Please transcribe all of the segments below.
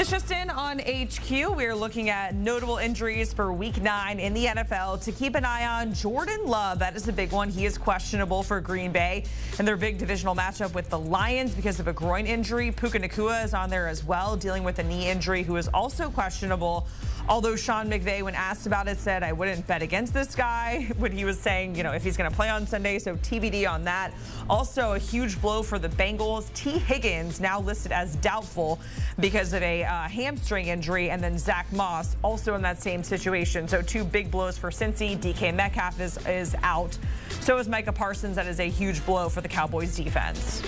It's just in on HQ. We're looking at notable injuries for Week 9 in the NFL to keep an eye on. Jordan Love, that is a big one. He is questionable for Green Bay in their big divisional matchup with the Lions because of a groin injury. Puka Nacua is on there as well, dealing with a knee injury, who is also questionable. Although Sean McVay, when asked about it, said, I wouldn't bet against this guy when he was saying, if he's going to play on Sunday. So TBD on that. Also, a huge blow for the Bengals. T. Higgins now listed as doubtful because of a hamstring injury. And then Zach Moss also in that same situation. So two big blows for Cincy. DK Metcalf is out. So is Micah Parsons. That is a huge blow for the Cowboys defense.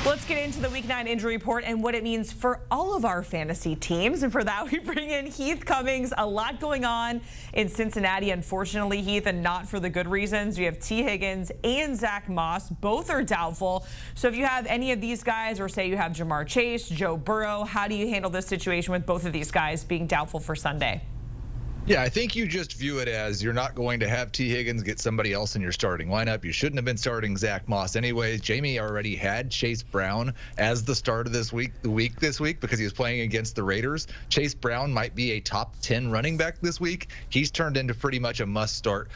Let's get into the Week 9 injury report and what it means for all of our fantasy teams. And for that, we bring in Heath Cummings. A lot going on in Cincinnati, unfortunately, Heath, and not for the good reasons. We have T. Higgins and Zach Moss. Both are doubtful. So if you have any of these guys, or say you have Jamar Chase, Joe Burrow, how do you handle this situation with both of these guys being doubtful for Sunday? Yeah, I think you just view it as you're not going to have T. Higgins get somebody else in your starting lineup. You shouldn't have been starting Zach Moss anyways. Jamie already had Chase Brown as the start of this week, because he was playing against the Raiders. Chase Brown might be a top 10 running back this week. He's turned into pretty much a must start.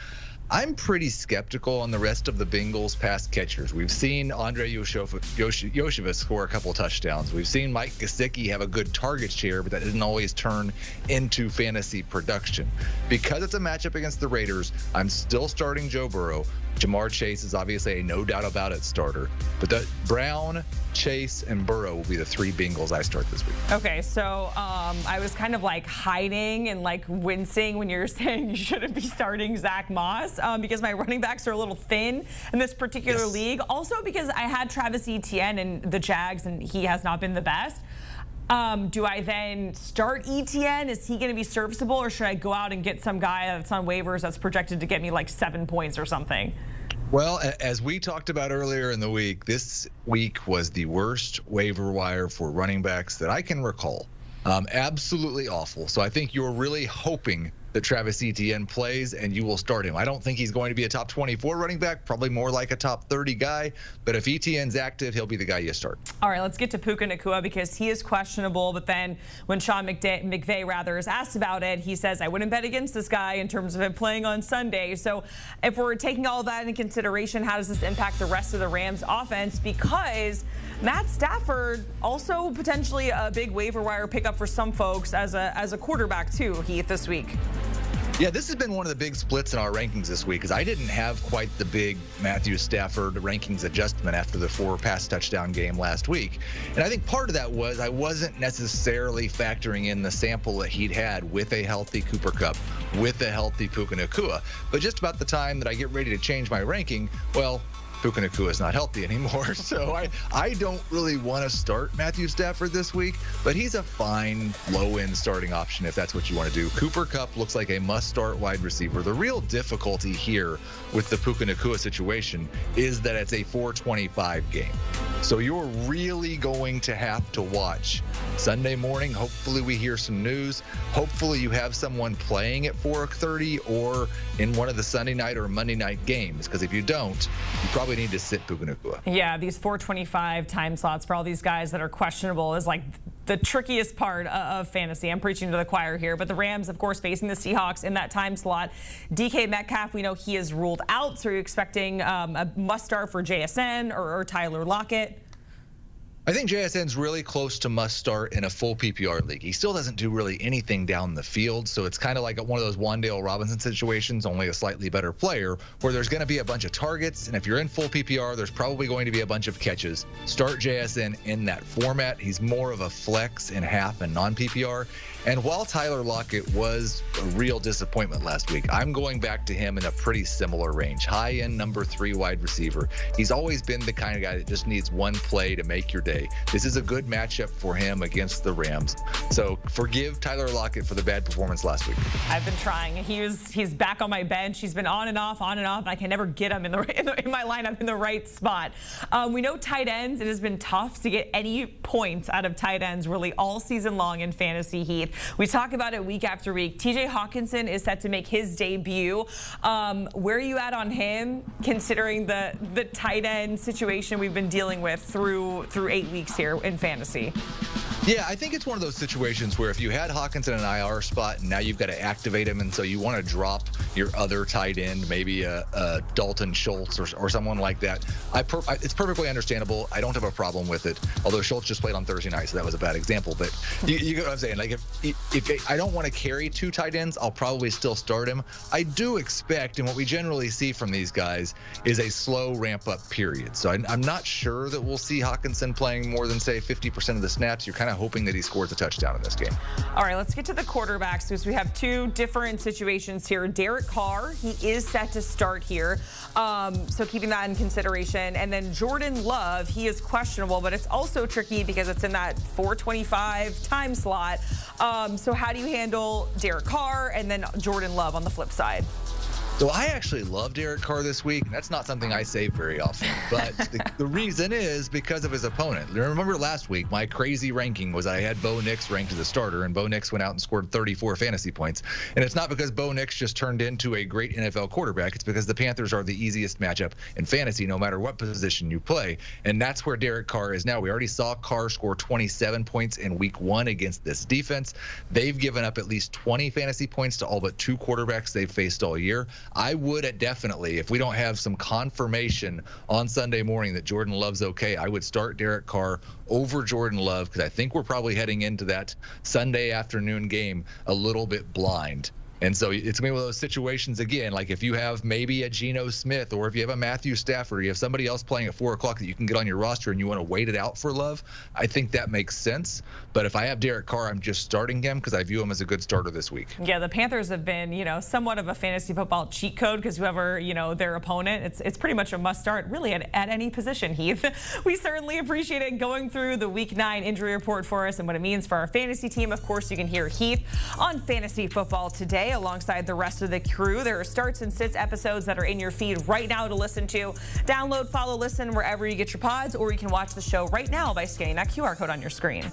I'm pretty skeptical on the rest of the Bengals pass catchers. We've seen Andre Yoshevich score a couple touchdowns. We've seen Mike Gesicki have a good target share, but that didn't always turn into fantasy production. Because it's a matchup against the Raiders, I'm still starting Joe Burrow. Jamar Chase is obviously a no doubt about it starter. But Brown, Chase, and Burrow will be the three Bengals I start this week. Okay, so I was kind of like hiding and like wincing when you're saying you shouldn't be starting Zach Moss because my running backs are a little thin in this particular league. Also because I had Travis Etienne in the Jags and he has not been the best. Do I then start Etienne? Is he going to be serviceable, or should I go out and get some guy that's on waivers that's projected to get me like 7 points or something? Well, as we talked about earlier in the week, this week was the worst waiver wire for running backs that I can recall. Absolutely awful. So I think you're really hoping that Travis Etienne plays and you will start him. I don't think he's going to be a top 24 running back, probably more like a top 30 guy. But if Etienne's active, he'll be the guy you start. All right, let's get to Puka Nacua because he is questionable. But then when Sean McVay is asked about it, he says, I wouldn't bet against this guy in terms of him playing on Sunday. So if we're taking all of that into consideration, how does this impact the rest of the Rams offense? Because Matt Stafford, also potentially a big waiver wire pickup for some folks as a quarterback too, Heath, this week. Yeah, this has been one of the big splits in our rankings this week because I didn't have quite the big Matthew Stafford rankings adjustment after the 4 pass touchdown game last week. And I think part of that was I wasn't necessarily factoring in the sample that he'd had with a healthy Cooper Kupp, with a healthy Puka Nacua. But just about the time that I get ready to change my ranking, well, Puka Nacua is not healthy anymore, so I don't really want to start Matthew Stafford this week, but he's a fine low-end starting option if that's what you want to do. Cooper Kupp looks like a must-start wide receiver. The real difficulty here with the Puka Nacua situation is that it's a 425 game. So you're really going to have to watch Sunday morning. Hopefully we hear some news. Hopefully you have someone playing at 4:30 or in one of the Sunday night or Monday night games, because if you don't, you probably need to sit Puka Nacua. Yeah, these 425 time slots for all these guys that are questionable is like the trickiest part of fantasy. I'm preaching to the choir here, but the Rams, of course, facing the Seahawks in that time slot. DK Metcalf, we know he is ruled out, so are you expecting a must-start for JSN or Tyler Lockett? I think JSN's really close to must start in a full PPR league. He still doesn't do really anything down the field, so it's kind of like one of those Wan'Dale Robinson situations, only a slightly better player, where there's going to be a bunch of targets, and if you're in full PPR, there's probably going to be a bunch of catches. Start JSN in that format. He's more of a flex in half and non-PPR. And while Tyler Lockett was a real disappointment last week, I'm going back to him in a pretty similar range. High-end number 3 wide receiver. He's always been the kind of guy that just needs one play to make your day. This is a good matchup for him against the Rams. So forgive Tyler Lockett for the bad performance last week. I've been trying. He's back on my bench. He's been on and off. I can never get him in my lineup in the right spot. We know tight ends. It has been tough to get any points out of tight ends really all season long in fantasy, Heath. We talk about it week after week. TJ Hawkinson is set to make his debut. Where are you at on him, considering the tight end situation we've been dealing with through 8 weeks here in fantasy? Yeah, I think it's one of those situations where if you had Hawkins in an IR spot and now you've got to activate him, and so you want to drop your other tight end, maybe a Dalton Schultz or someone like that. It's perfectly understandable. I don't have a problem with it. Although Schultz just played on Thursday night, so that was a bad example. But you get what I'm saying. Like if I don't want to carry two tight ends, I'll probably still start him. I do expect, and what we generally see from these guys is a slow ramp up period. So I'm not sure that we'll see Hawkinson playing more than say 50% of the snaps. You're kind of hoping that he scores a touchdown in this game. All right, let's get to the quarterbacks because we have two different situations here. Derek Carr, he is set to start here, so keeping that in consideration. And then Jordan Love, he is questionable, but it's also tricky because it's in that 4:25 time slot. So how do you handle Derek Carr and then Jordan Love on the flip side? So I actually love Derek Carr this week, and that's not something I say very often. But the reason is because of his opponent. Remember last week, my crazy ranking was I had Bo Nix ranked as a starter, and Bo Nix went out and scored 34 fantasy points. And it's not because Bo Nix just turned into a great NFL quarterback. It's because the Panthers are the easiest matchup in fantasy, no matter what position you play. And that's where Derek Carr is now. We already saw Carr score 27 points in week 1 against this defense. They've given up at least 20 fantasy points to all but 2 quarterbacks they've faced all year. I would definitely, if we don't have some confirmation on Sunday morning that Jordan Love's okay, I would start Derek Carr over Jordan Love because I think we're probably heading into that Sunday afternoon game a little bit blind. And so it's going to be one of those situations, again, like if you have maybe a Geno Smith or if you have a Matthew Stafford, you have somebody else playing at 4 o'clock that you can get on your roster and you want to wait it out for Love, I think that makes sense. But if I have Derek Carr, I'm just starting him because I view him as a good starter this week. Yeah, the Panthers have been, somewhat of a fantasy football cheat code because whoever, their opponent, it's pretty much a must start really at any position, Heath. We certainly appreciate it going through the Week 9 injury report for us and what it means for our fantasy team. Of course, you can hear Heath on Fantasy Football Today alongside the rest of the crew. There are starts and sits episodes that are in your feed right now to listen to. Download, follow, listen wherever you get your pods, or you can watch the show right now by scanning that QR code on your screen.